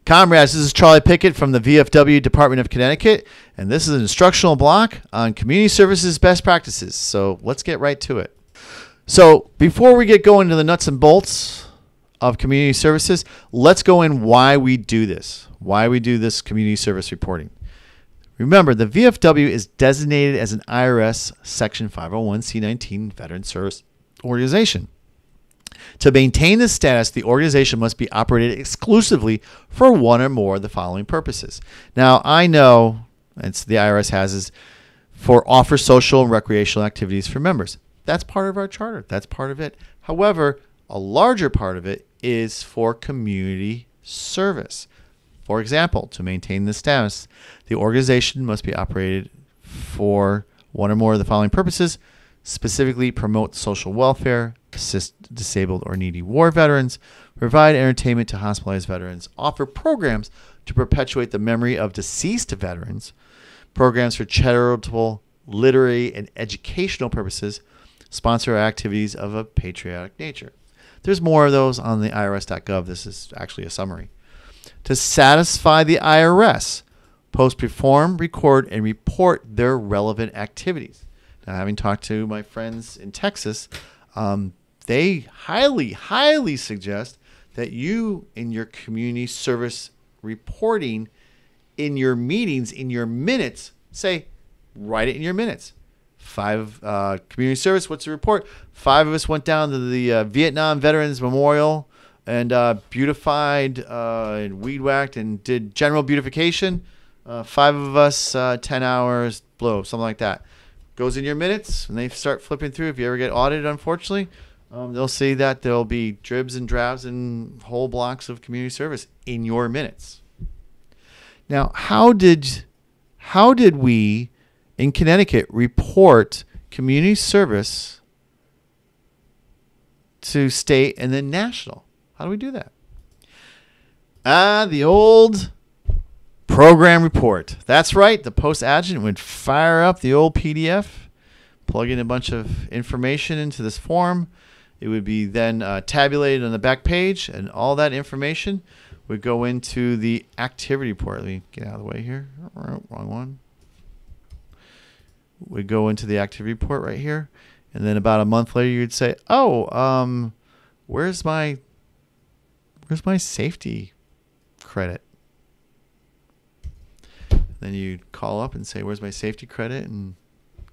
Comrades, this is Charlie Pickett from the VFW Department of Connecticut, and this is an instructional block on community services best practices. So let's get right to it. So before we get going to the nuts and bolts of community services, let's go in why we do this, why we do this community service reporting. Remember, the VFW is designated as an IRS Section 501c19 Veteran Service Organization. To maintain this status, the organization must be operated exclusively for one or more of the following purposes. Now, I know it's the IRS has is for offer social and recreational activities for members. That's part of our charter. That's part of it. However, a larger part of it is for community service. For example, to maintain this status, the organization must be operated for one or more of the following purposes: specifically promote social welfare, assist disabled or needy war veterans, provide entertainment to hospitalized veterans, offer programs to perpetuate the memory of deceased veterans, programs for charitable, literary, and educational purposes, sponsor activities of a patriotic nature. There's more of those on the irs.gov. This is actually a summary. To satisfy the IRS, post, perform, record, and report their relevant activities. Now, having talked to my friends in Texas, they highly suggest that you, in your community service reporting, in your meetings, in your minutes, write it in your minutes. 5 community service, what's the report? 5 of us went down to the Vietnam Veterans Memorial and beautified and weed whacked and did general beautification. 5 of us, 10 hours, blow, something like that. Goes in your minutes, and they start flipping through. If you ever get audited, unfortunately, they'll see that there'll be dribs and drabs and whole blocks of community service in your minutes. Now, how did we in Connecticut report community service to state and then national? How do we do that? The old program report. That's right. The post adjutant would fire up the old PDF, plug in a bunch of information into this form. It would be then tabulated on the back page, and all that information would go into the activity report. Let me get out of the way here. Wrong one. Would go into the activity report right here, and then about a month later, you'd say, "Oh, where's my safety credit?" Then you'd call up and say, "Where's my safety credit?" and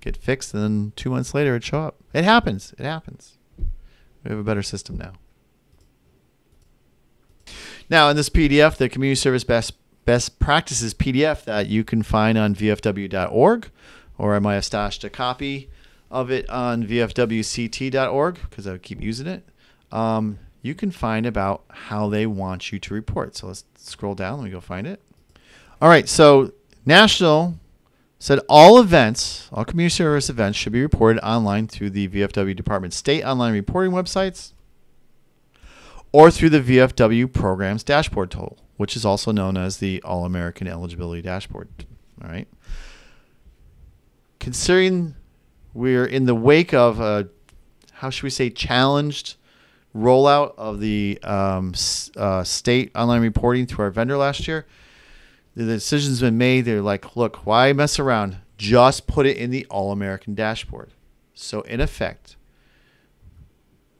get fixed. And then 2 months later, it'd show up. It happens. It happens. We have a better system now. Now, in this PDF, the Community Service Best Practices PDF that you can find on vfw.org, or I might have stashed a copy of it on vfwct.org because I would keep using it. You can find about how they want you to report. So let's scroll down. Let me go find it. All right. So National said all events, all community service events should be reported online through the VFW Department state online reporting websites or through the VFW Programs Dashboard tool, which is also known as the All-American Eligibility Dashboard. All right. Considering we're in the wake of a, how should we say, challenged rollout of the state online reporting to our vendor last year, the decision's been made. They're like, look, why mess around? Just put it in the All-American Dashboard. So in effect,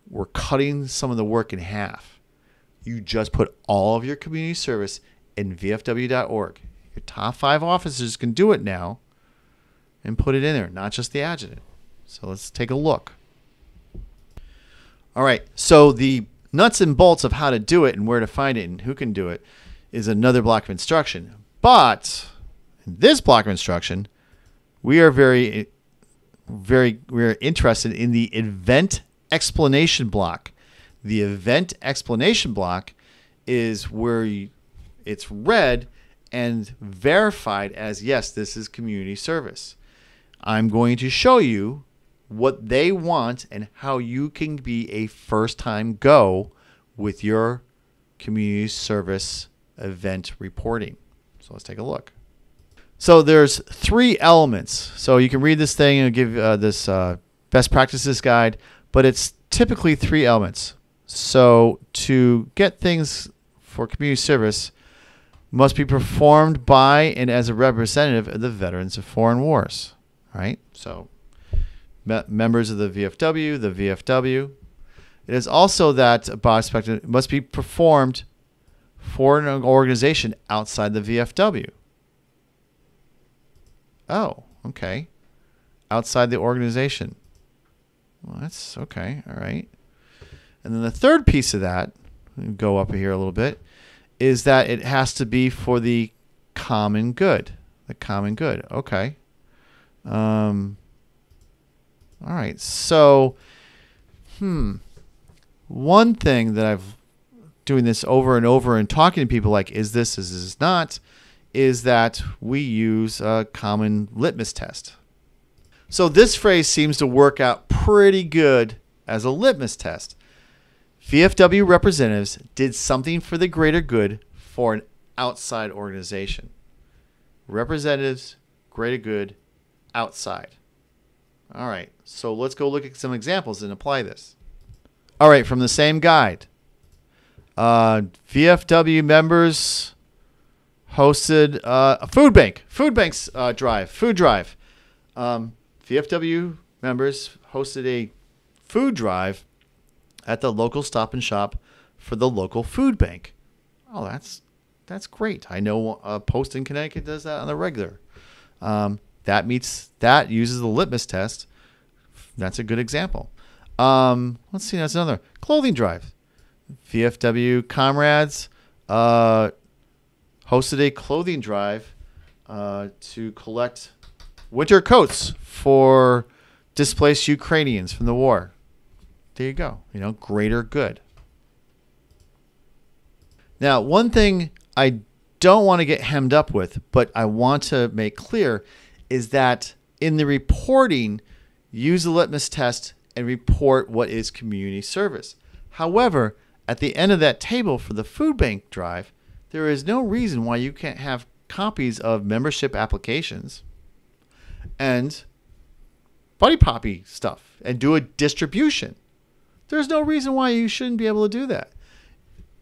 we're cutting some of the work in half. You just put all of your community service in vfw.org. Your top 5 officers can do it now and put it in there, not just the adjutant. So let's take a look. All right, so the nuts and bolts of how to do it and where to find it and who can do it is another block of instruction. But in this block of instruction, we are we're interested in the event explanation block. The event explanation block is where it's read and verified as, yes, this is community service. I'm going to show you what they want and how you can be a first-time go with your community service event reporting. So let's take a look. So there's 3 elements. So you can read this thing and give this best practices guide, but it's typically 3 elements. So to get things for community service, must be performed by and as a representative of the veterans of foreign wars, right? So members of the VFW. It is also that a body spectrum must be performed for an organization outside the VFW. Oh, okay. Outside the organization. Well, that's okay. All right. And then the third piece of that, go up here a little bit, is that it has to be for the common good. The common good. Okay. All right. So, one thing that I've doing this over and over and talking to people like, is this not, is that we use a common litmus test. So this phrase seems to work out pretty good as a litmus test. VFW representatives did something for the greater good for an outside organization. Representatives, greater good, outside. All right, so let's go look at some examples and apply this. All right, from the same guide. VFW members hosted a food drive. VFW members hosted a food drive at the local Stop and Shop for the local food bank. Oh, that's great. I know Post in Connecticut does that on the regular. That uses the litmus test. That's a good example. Let's see. That's another clothing drive. VFW comrades hosted a clothing drive to collect winter coats for displaced Ukrainians from the war. There you go. Greater good. Now, one thing I don't want to get hemmed up with, but I want to make clear, is that in the reporting, use the litmus test and report what is community service. However, at the end of that table for the food bank drive, there is no reason why you can't have copies of membership applications and Buddy Poppy stuff and do a distribution. There's no reason why you shouldn't be able to do that.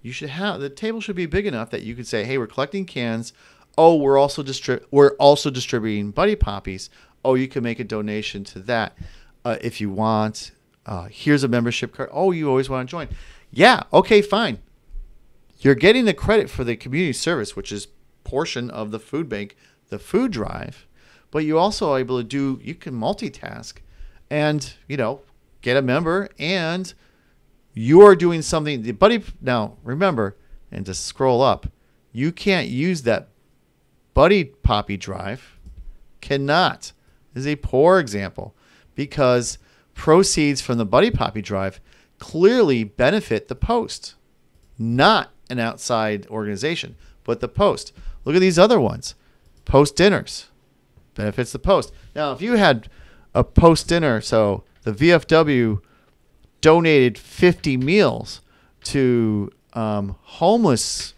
The table should be big enough that you could say, hey, we're collecting cans. Oh, we're also distributing Buddy Poppies. Oh, you can make a donation to that if you want. Here's a membership card. Oh, you always want to join. Yeah, okay, fine. You're getting the credit for the community service, which is portion of the food bank, the food drive, but you also are able to you can multitask and, get a member, and you are doing something. Now, remember, and to scroll up, you can't use that Buddy Poppy drive. Cannot. This is a poor example because proceeds from the Buddy Poppy drive clearly benefit the Post, not an outside organization, but the Post. Look at these other ones. Post dinners benefits the Post. Now, if you had a Post dinner, so the VFW donated 50 meals to homeless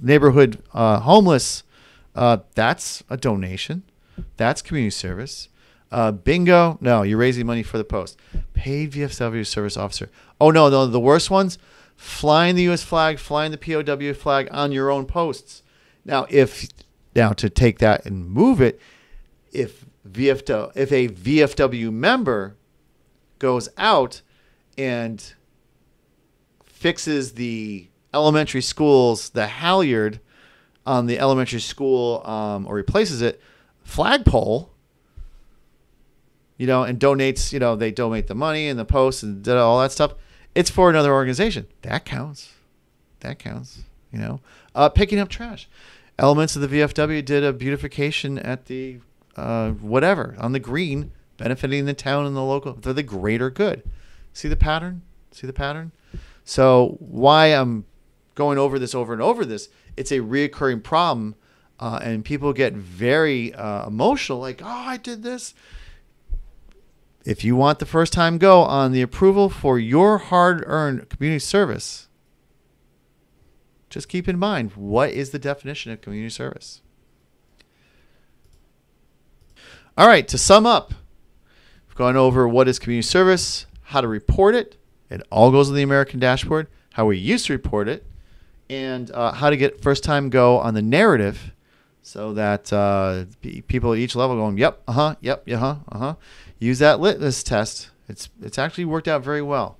neighborhood homeless, that's a donation. That's community service. Bingo. No, you're raising money for the Post. Paid VFW service officer. Oh, no, the worst ones, flying the U.S. flag, flying the POW flag on your own posts. Now, to take that and move it, if a VFW member goes out and fixes the elementary schools, the halyard on the elementary school, or replaces it, flagpole, and donates, they donate the money and the Post and all that stuff. It's for another organization. That counts. Picking up trash. Elements of the VFW did a beautification at the on the green, benefiting the town and the local for the greater good. See the pattern? So why I'm going over this over and over this, it's a reoccurring problem, and people get very emotional, like, oh, I did this. If you want the first time go on the approval for your hard-earned community service, just keep in mind, what is the definition of community service? All right, to sum up, we've gone over what is community service, how to report it. It all goes on the American dashboard, how we used to report it, and how to get first time go on the narrative, so that people at each level going, yep, yep, use that litmus test. It's actually worked out very well.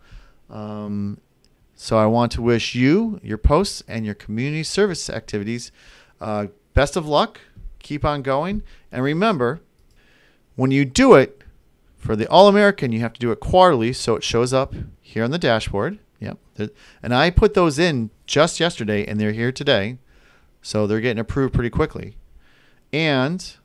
So I want to wish you, your posts, and your community service activities best of luck. Keep on going. And remember, when you do it for the All-American, you have to do it quarterly so it shows up here on the dashboard. Yep. And I put those in just yesterday, and they're here today. So they're getting approved pretty quickly. And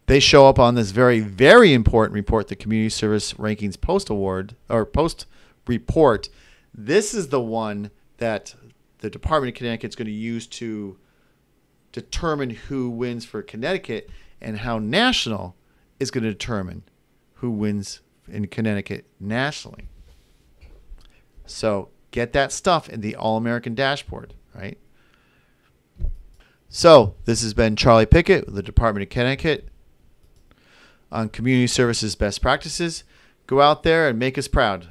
they show up on this very, very important report, the Community Service Rankings Post Award, or Post Report. This is the one that the Department of Connecticut is going to use to determine who wins for Connecticut, and how National is going to determine who wins in Connecticut nationally. So get that stuff in the All-American dashboard, right? So this has been Charlie Pickett with the Department of Connecticut on Community Services Best Practices. Go out there and make us proud.